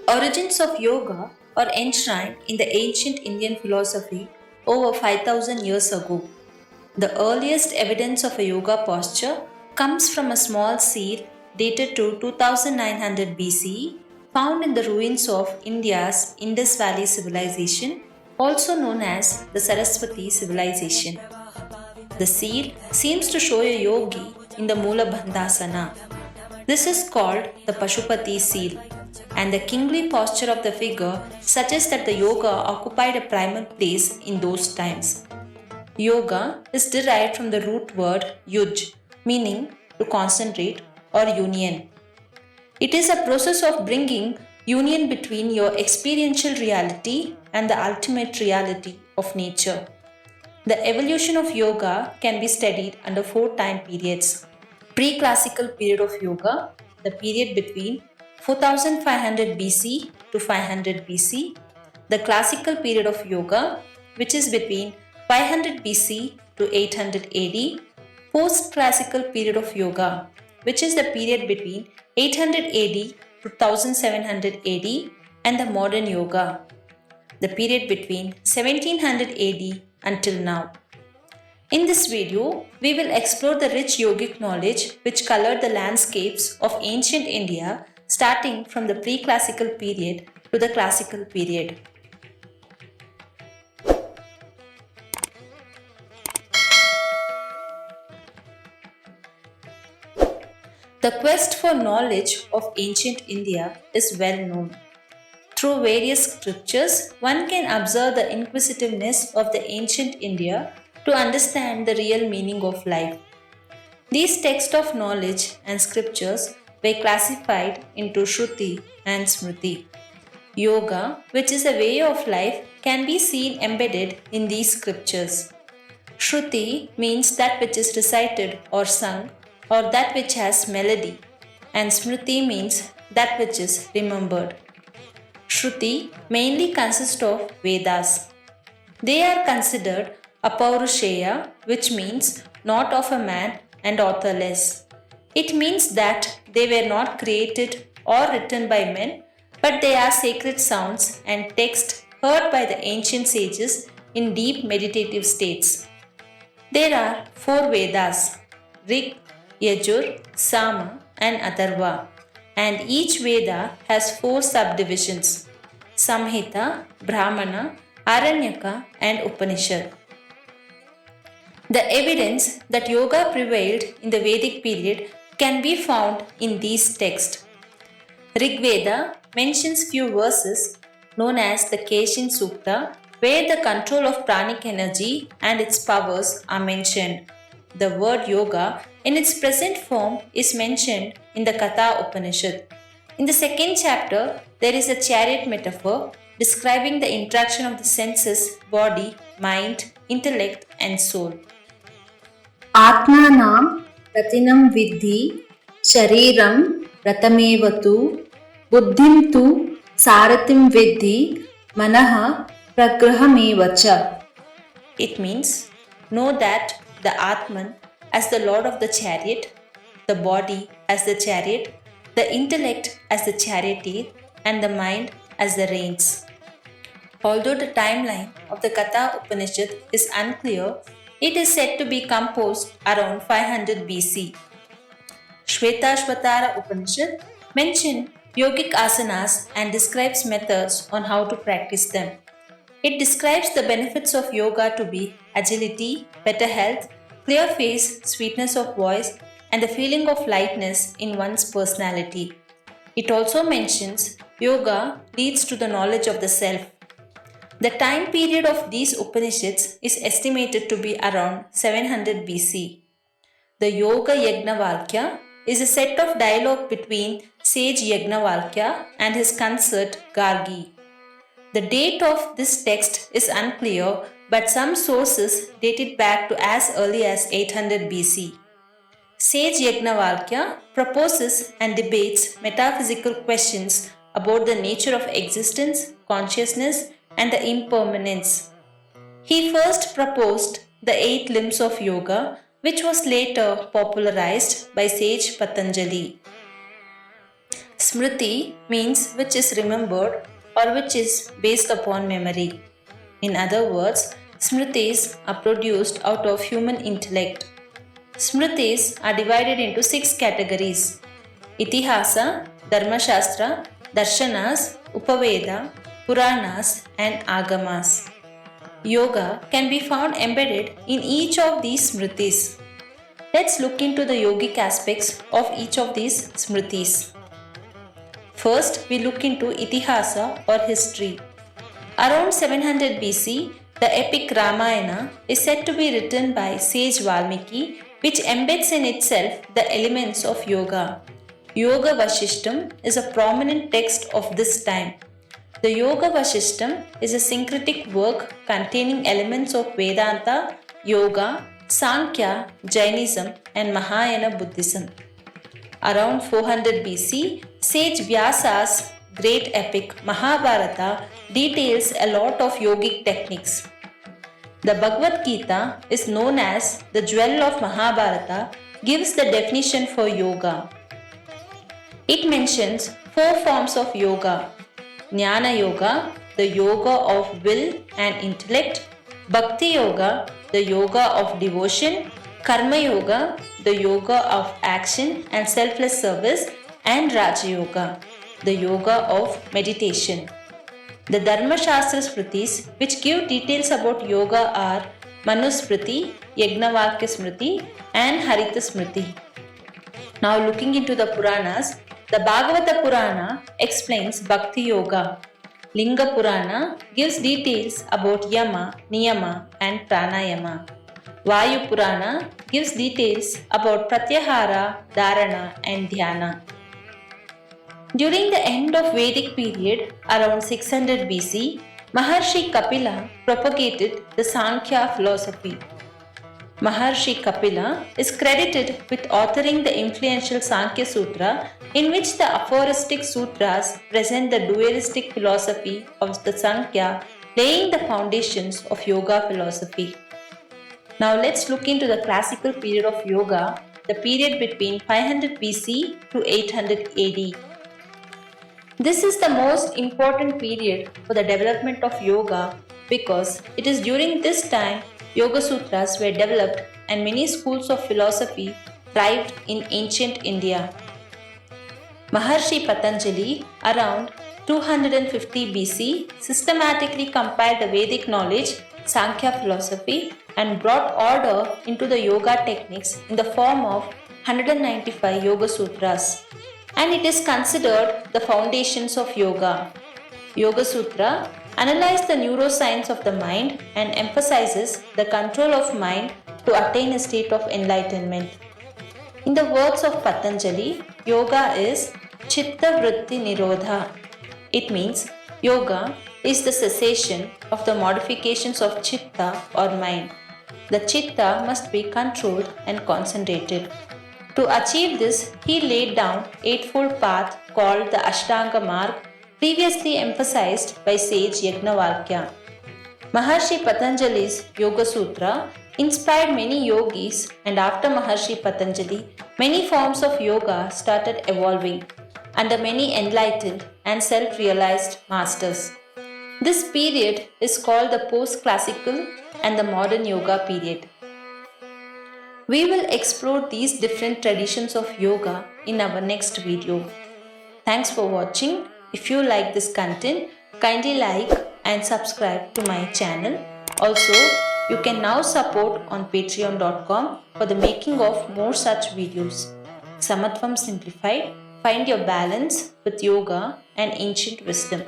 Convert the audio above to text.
Origins of yoga are enshrined in the ancient Indian philosophy over 5000 years ago. The earliest evidence of a yoga posture comes from a small seal dated to 2900 BCE found in the ruins of India's Indus Valley civilization, also known as the Saraswati civilization. The seal seems to show a yogi in the Mula Bandhasana. This is called the Pashupati seal, and the kingly posture of the figure suggests that the yoga occupied a primal place in those times. Yoga is derived from the root word yuj, meaning to concentrate or union. It is a process of bringing union between your experiential reality and the ultimate reality of nature. The evolution of yoga can be studied under four time periods. Pre-classical period of yoga, the period between 4500 BC to 500 BC. The classical period of yoga, which is between 500 BC to 800 AD. Post-classical period of yoga, which is the period between 800 AD to 1700 AD, and the modern yoga, the period between 1700 AD until now. In this video, we will explore the rich yogic knowledge which colored the landscapes of ancient India starting from the pre-classical period to the classical period. The quest for knowledge of ancient India is well known. Through various scriptures, one can observe the inquisitiveness of the ancient India to understand the real meaning of life. These texts of knowledge and scriptures were classified into Shruti and Smriti. Yoga, which is a way of life, can be seen embedded in these scriptures. Shruti means that which is recited or sung, or that which has melody, and Smriti means that which is remembered. Shruti mainly consists of Vedas. They are considered Apaurusheya, which means not of a man and authorless. It means that they were not created or written by men, but they are sacred sounds and texts heard by the ancient sages in deep meditative states. There are four Vedas: Rig, Yajur, Sama, and Atharva, and each Veda has four subdivisions: Samhita, Brahmana, Aranyaka, and Upanishad. The evidence that yoga prevailed in the Vedic period can be found in these texts. Rig Veda mentions few verses known as the Keshin Sukta, where the control of pranic energy and its powers are mentioned. The word yoga in its present form is mentioned in the Katha Upanishad. In the second chapter, there is a chariot metaphor describing the interaction of the senses, body, mind, intellect, and soul. आत्मानां रतिनं विद्धि शरीरं रथमेव तु बुद्धिं तु सारथिं विद्धि मनः प्रग्रहमेव च. It means, know that the Atman as the Lord of the chariot, the body as the chariot, the intellect as the charioteer, and the mind as the reins. Although the timeline of the Katha Upanishad is unclear, it is said to be composed around 500 BC. Shvetashvatara Upanishad mentions yogic asanas and describes methods on how to practice them. It describes the benefits of yoga to be agility, better health, clear face, sweetness of voice, and the feeling of lightness in one's personality. It also mentions yoga leads to the knowledge of the self. The time period of these Upanishads is estimated to be around 700 BC. The Yoga Yagnavalkya is a set of dialogue between sage Yagnavalkya and his consort Gargi. The date of this text is unclear, but some sources date it back to as early as 800 BC. Sage Yagnavalkya proposes and debates metaphysical questions about the nature of existence, consciousness, and the impermanence. He first proposed the 8 limbs of yoga, which was later popularized by sage Patanjali. Smriti means which is remembered or which is based upon memory. In other words, Smritis are produced out of human intellect. Smritis are divided into 6 categories: Itihasa, Dharmashastra, Darshanas, Upaveda, Puranas, and Agamas. Yoga can be found embedded in each of these Smritis. Let's look into the yogic aspects of each of these Smritis. First, we look into Itihasa or history. Around 700 BC, the epic Ramayana is said to be written by sage Valmiki, which embeds in itself the elements of yoga. Yoga Vasishtam is a prominent text of this time. The Yoga Vasishtam is a syncretic work containing elements of Vedanta, Yoga, Sankhya, Jainism, and Mahayana Buddhism. Around 400 BC, sage Vyasa's great epic Mahabharata details a lot of yogic techniques. The Bhagavad Gita is known as the jewel of Mahabharata, gives the definition for yoga. It mentions 4 forms of yoga: Jnana Yoga, the yoga of will and intellect; Bhakti Yoga, the yoga of devotion; Karma Yoga, the yoga of action and selfless service; and Raja Yoga, the yoga of meditation. The Dharma Shastra Smritis, which give details about yoga, are Manusmriti, Yajnavalkya Smriti, and Harita Smriti. Now, looking into the Puranas, the Bhagavata Purana explains Bhakti Yoga. Linga Purana gives details about Yama, Niyama, and Pranayama. Vayu Purana gives details about Pratyahara, Dharana, and Dhyana. During the end of Vedic period, around 600 BC, Maharshi Kapila propagated the Sankhya philosophy. Maharshi Kapila is credited with authoring the influential Sankhya Sutra, in which the aphoristic sutras present the dualistic philosophy of the Sankhya, laying the foundations of yoga philosophy. Now let's look into the classical period of yoga, the period between 500 BC to 800 AD. This is the most important period for the development of yoga because it is during this time Yoga Sutras were developed and many schools of philosophy thrived in ancient India. Maharshi Patanjali, around 250 BC, systematically compiled the Vedic knowledge, Sankhya philosophy, and brought order into the yoga techniques in the form of 195 Yoga Sutras. And it is considered the foundations of yoga. Yoga Sutra analyzes the neuroscience of the mind and emphasizes the control of mind to attain a state of enlightenment. In the words of Patanjali, yoga is Chitta Vritti Nirodha. It means yoga is the cessation of the modifications of chitta or mind. The chitta must be controlled and concentrated. To achieve this, he laid down eightfold path called the Ashtanga Marg, previously emphasized by sage Yajnavalkya. Maharshi Patanjali's Yoga Sutra inspired many yogis, and after Maharshi Patanjali, many forms of yoga started evolving under many enlightened and self-realized masters. This period is called the post-classical and the modern yoga period. We will explore these different traditions of yoga in our next video. Thanks for watching. If you like this content, kindly like and subscribe to my channel. Also, you can now support on patreon.com for the making of more such videos. Samatvam Simplified. Find your balance with yoga and ancient wisdom.